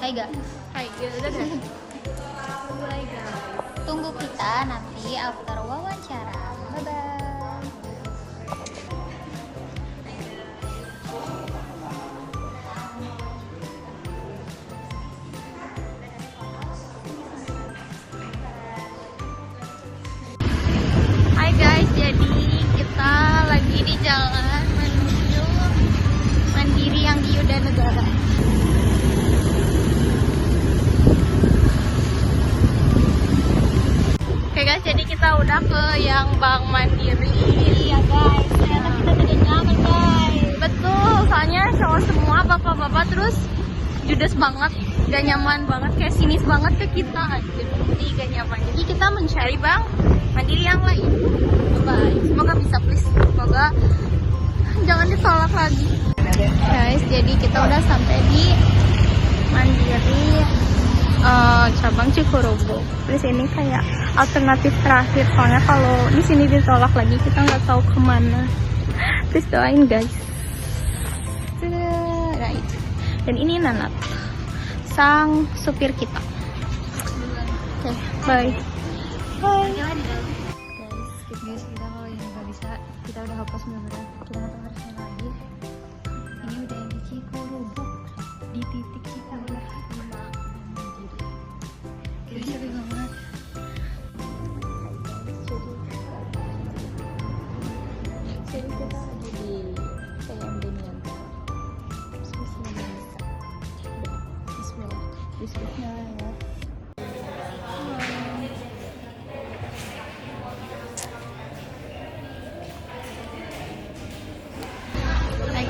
Hai gak? Hai, ya udah kan? Mulai guys. Tunggu kita nanti after wawancara. Bye bye. Hai guys, jadi kita lagi di jalan menuju Mandiri yang di Yuda Negara. Oke guys, jadi kita udah ke yang Bank Mandiri. Iya guys, ternyata kita tidak nyaman guys. Betul, soalnya cowok semua bapak-bapak terus judes banget, gak nyaman banget, kayak sinis banget ke kita aja. Jadi gak nyaman. Jadi kita mencari Bank Mandiri yang lain. Bye. Semoga bisa please. Semoga jangan ditolak lagi. Guys, jadi kita udah sampai di Mandiri cabang Cikurubu. Terus ini kayak alternatif terakhir. Soalnya kalau di sini ditolak lagi kita nggak tahu kemana. Please doain guys. Right. Dan ini Nanat, sang supir kita. Oke, bye. Bye. Guys, kita kalau yang nggak bisa, kita udah hapus bener-bener. Kita nggak tahu harusnya lagi. Ini udah yang di Cikurubuk, di titik Cikurubuk. Kita seru banget. Jadi kita lagi di PMB Niaga. Bismillah. Bismillah ya.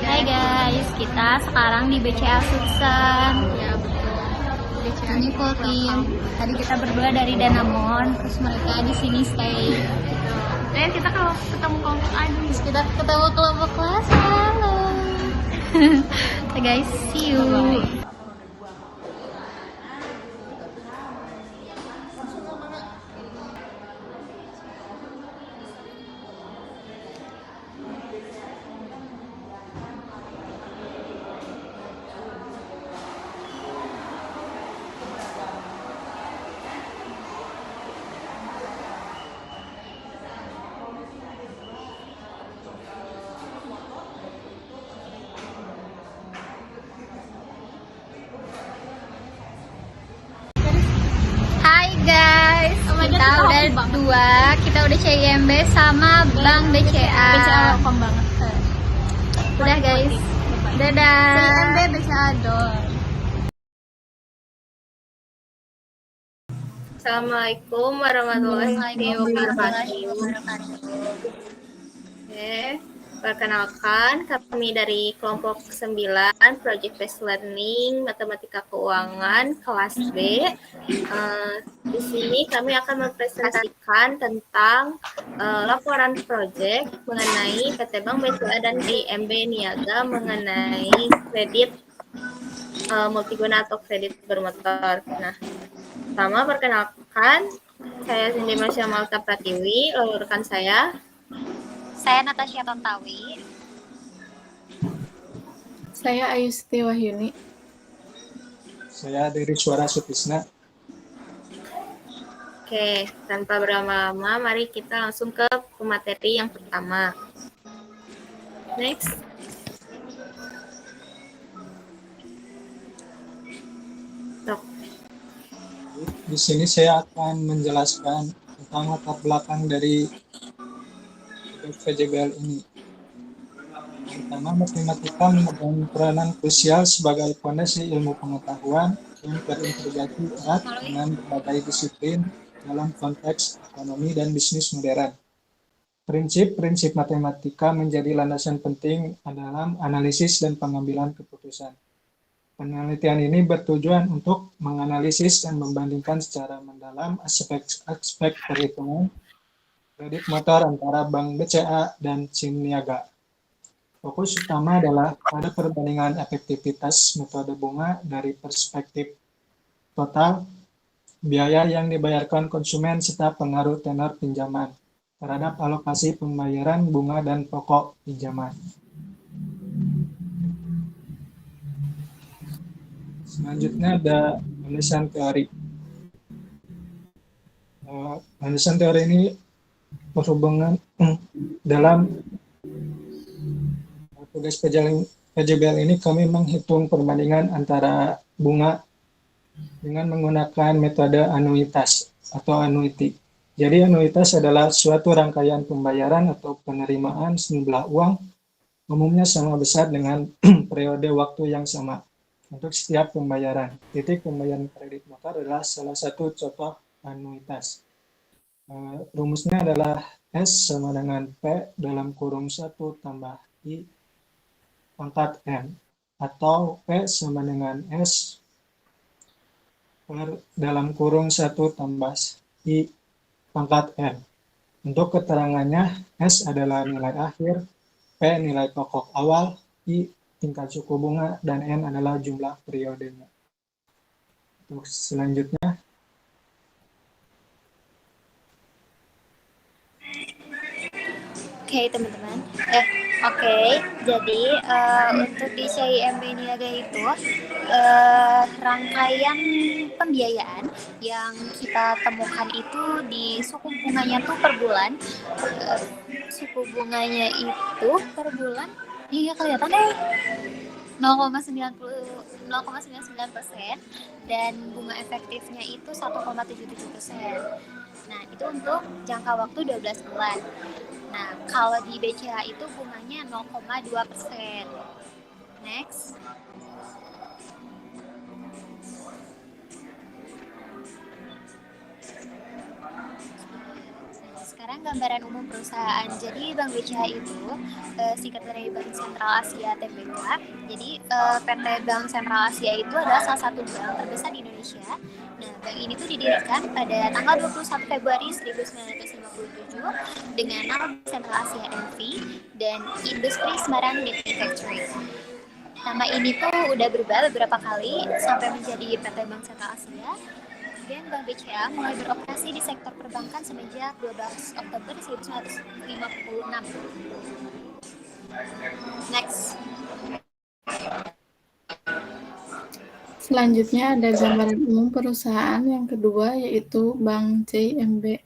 Hai guys, kita sekarang di BCA Suksen. Ya betul. Ini full team. Tadi kita berdua dari Danamon, terus mereka di sini stay. Dan kita kalau ketemu kelompok aja. Terus kita ketemu kelompok kelas. Halo. Hey guys, see you. Hai guys, kita udah dua, kita udah CIMB sama Bank BCA. BCA welcome banget. Udah guys, dadah. CIMB BCA dong. Assalamualaikum warahmatullahi wabarakatuh. Oke, perkenalkan kami dari kelompok 9 Project Based Learning Matematika Keuangan kelas B. Di sini kami akan mempresentasikan tentang laporan project mengenai PT Bank BCA dan IMB Niaga mengenai kredit multiguna atau kredit bermotor. Nah, pertama perkenalkan, saya Cindy Masya Malta Pratiwi, lalu rekan saya. Saya Natasha Tontawi. Saya Ayusti Wahyuni. Saya dari Suara Sutisna. Oke, tanpa berlama-lama, mari kita langsung ke materi yang pertama. Next. Tok. Di sini saya akan menjelaskan tentang latar belakang dari VJBL ini. Pertama, matematika memegang peranan krusial sebagai fondasi ilmu pengetahuan yang terintegrasi erat dengan berbagai disiplin dalam konteks ekonomi dan bisnis modern. Prinsip-prinsip matematika menjadi landasan penting dalam analisis dan pengambilan keputusan. Penelitian ini bertujuan untuk menganalisis dan membandingkan secara mendalam aspek-aspek perhitungan kredit motor antara Bank BCA dan SIM Niaga. Fokus utama adalah pada perbandingan efektivitas metode bunga dari perspektif total, biaya yang dibayarkan konsumen, serta pengaruh tenor pinjaman terhadap alokasi pembayaran bunga dan pokok pinjaman. Selanjutnya ada landasan teori. Landasan teori ini berhubungan dalam tugas PJBL ini kami menghitung perbandingan antara bunga dengan menggunakan metode anuitas atau annuity. Jadi anuitas adalah suatu rangkaian pembayaran atau penerimaan sejumlah uang umumnya sama besar dengan periode waktu yang sama untuk setiap pembayaran. Titik pembayaran kredit motor adalah salah satu contoh anuitas. Rumusnya adalah S sama dengan P dalam kurung 1 tambah I pangkat N, atau P sama dengan S per dalam kurung 1 tambah I pangkat N. Untuk keterangannya, S adalah nilai akhir, P nilai pokok awal, I tingkat suku bunga, dan N adalah jumlah periodenya. Untuk selanjutnya, Oke, teman-teman. Jadi untuk di CIMB Niaga itu rangkaian pembiayaan yang kita temukan itu di suku bunganya tuh per bulan. Suku bunganya itu per bulan, iya kelihatan deh. 0,99% dan bunga efektifnya itu 1,77%. Nah, itu untuk jangka waktu 12 bulan. Nah, kalau di BCA itu bunganya 0,2%. Next. Sekarang gambaran umum perusahaan. Jadi Bank BCA itu singkat dari Bank Sentral Asia (TBK). Jadi PT Bank Sentral Asia itu adalah salah satu bank terbesar di Indonesia. Nah, bank ini tuh didirikan pada tanggal 21 Februari 1957 dengan nama Sentral Asia NV dan Industri Semarang Knitting Factory. Nama ini tuh udah berubah beberapa kali sampai menjadi PT Bank Sentral Asia. Dan Bank BCA mulai beroperasi di sektor perbankan semenjak 12 Oktober 1956. Next. Selanjutnya ada gambaran umum perusahaan yang kedua, yaitu Bank CIMB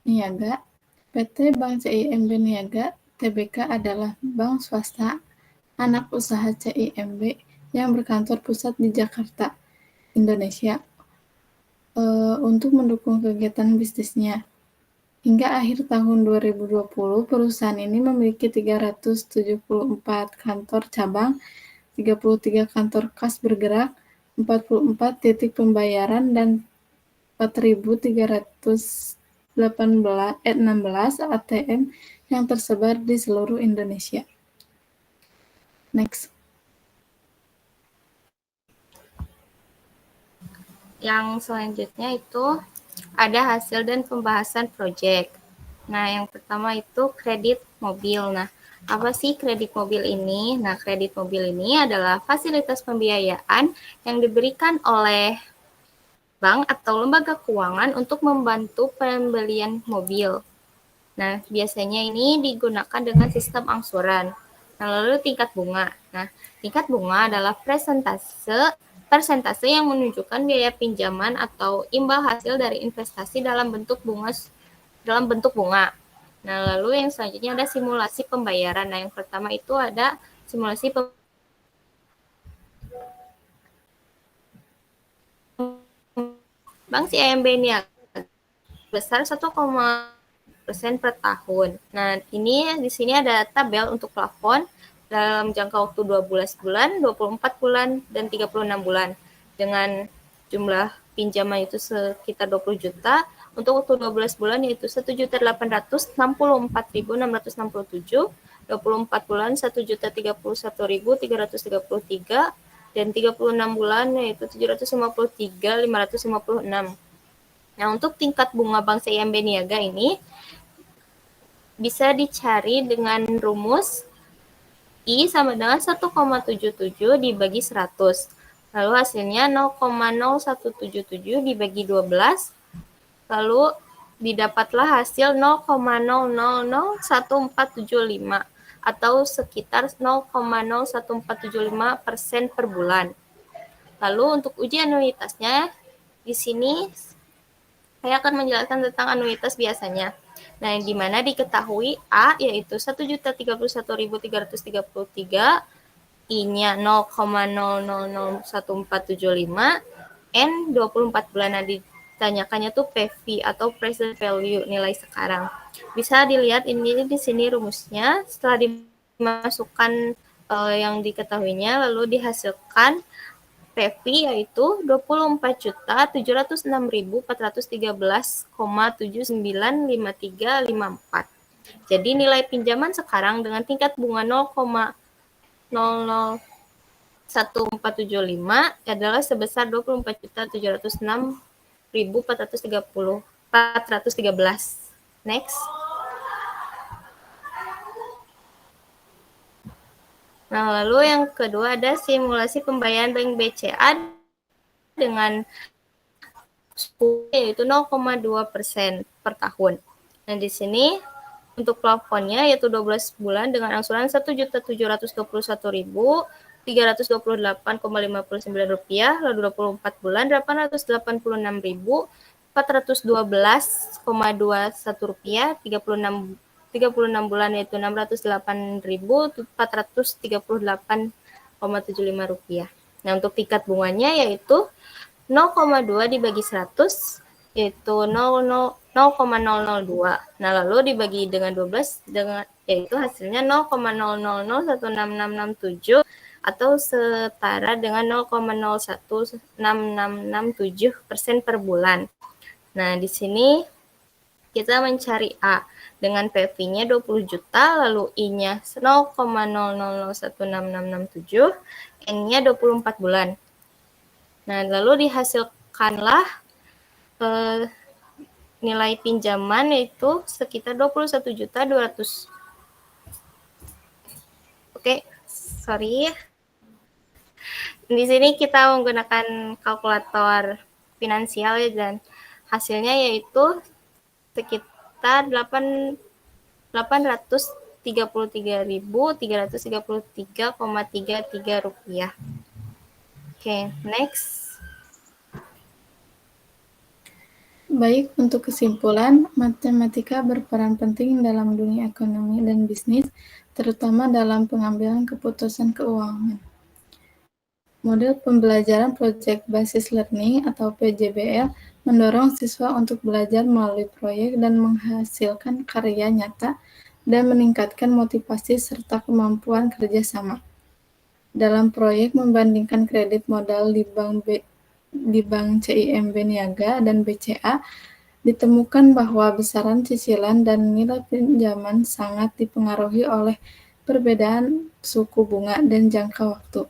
Niaga. PT Bank CIMB Niaga (TBK) adalah bank swasta anak usaha CIMB yang berkantor pusat di Jakarta, Indonesia, untuk mendukung kegiatan bisnisnya. Hingga akhir tahun 2020, perusahaan ini memiliki 374 kantor cabang, 33 kantor kas bergerak, 44 titik pembayaran, dan 4.316 ATM yang tersebar di seluruh Indonesia. Next. Yang selanjutnya itu ada hasil dan pembahasan proyek. Nah, yang pertama itu kredit mobil. Nah, apa sih kredit mobil ini? Nah, kredit mobil ini adalah fasilitas pembiayaan yang diberikan oleh bank atau lembaga keuangan untuk membantu pembelian mobil. Nah, biasanya ini digunakan dengan sistem angsuran. Nah, lalu tingkat bunga. Nah, tingkat bunga adalah persentase yang menunjukkan biaya pinjaman atau imbal hasil dari investasi dalam bentuk bunga. Nah, lalu yang selanjutnya ada simulasi pembayaran. Nah, yang pertama itu ada simulasi Bank CIMB Niaga besar 1,% per tahun. Nah, ini di sini ada tabel untuk plafon dalam jangka waktu 12 bulan, 24 bulan, dan 36 bulan. Dengan jumlah pinjaman itu sekitar 20 juta, untuk waktu 12 bulan yaitu 1.864.667, 24 bulan 1.031.333, dan 36 bulan yaitu 753.556. Nah, untuk tingkat bunga Bank CIMB Niaga ini bisa dicari dengan rumus I sama dengan 1,77 dibagi 100. Lalu hasilnya 0,0177 dibagi 12. Lalu didapatlah hasil 0,001475 atau sekitar 0,01475% per bulan. Lalu untuk uji anuitasnya, di sini saya akan menjelaskan tentang anuitas biasanya. Nah, di mana diketahui A yaitu 1.031.333, I-nya 0,000145, N 24 bulan. Nah, ditanyakannya tuh PV atau present value, nilai sekarang. Bisa dilihat ini di sini rumusnya. Setelah dimasukkan yang diketahuinya, lalu dihasilkan PV yaitu 24.413.413,795354. Jadi nilai pinjaman sekarang dengan tingkat bunga 0,001475 adalah sebesar 24.706.413. Next. Nah, lalu yang kedua ada simulasi pembayaran bank BCA dengan suku yaitu 0,2% per tahun. Nah, di sini untuk plafonnya yaitu 12 bulan dengan angsuran Rp1.721.328,59, lalu 24 bulan Rp886.412,21, 36 bulan yaitu Rp608.438,75. Nah, untuk tingkat bunganya yaitu 0,2 dibagi 100 yaitu 0,002. Nah, lalu dibagi dengan 12 yaitu hasilnya 0,00166667 atau setara dengan 0,016667% per bulan. Nah, di sini kita mencari A dengan PV-nya 20 juta, lalu I-nya 0,00166667, N-nya 24 bulan. Nah, lalu dihasilkanlah nilai pinjaman yaitu sekitar 21.200. Oke, sorry. Di sini kita menggunakan kalkulator finansial ya, dan hasilnya yaitu sekitar 833.333,33 rupiah. Oke, next. Baik, untuk kesimpulan, matematika berperan penting dalam dunia ekonomi dan bisnis, terutama dalam pengambilan keputusan keuangan. Model pembelajaran Project Based Learning atau PJBL mendorong siswa untuk belajar melalui proyek dan menghasilkan karya nyata dan meningkatkan motivasi serta kemampuan kerjasama. Dalam proyek membandingkan kredit modal di Bank CIMB Niaga dan BCA, ditemukan bahwa besaran cicilan dan nilai pinjaman sangat dipengaruhi oleh perbedaan suku bunga dan jangka waktu,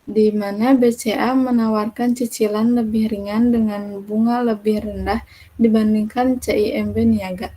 di mana BCA menawarkan cicilan lebih ringan dengan bunga lebih rendah dibandingkan CIMB Niaga.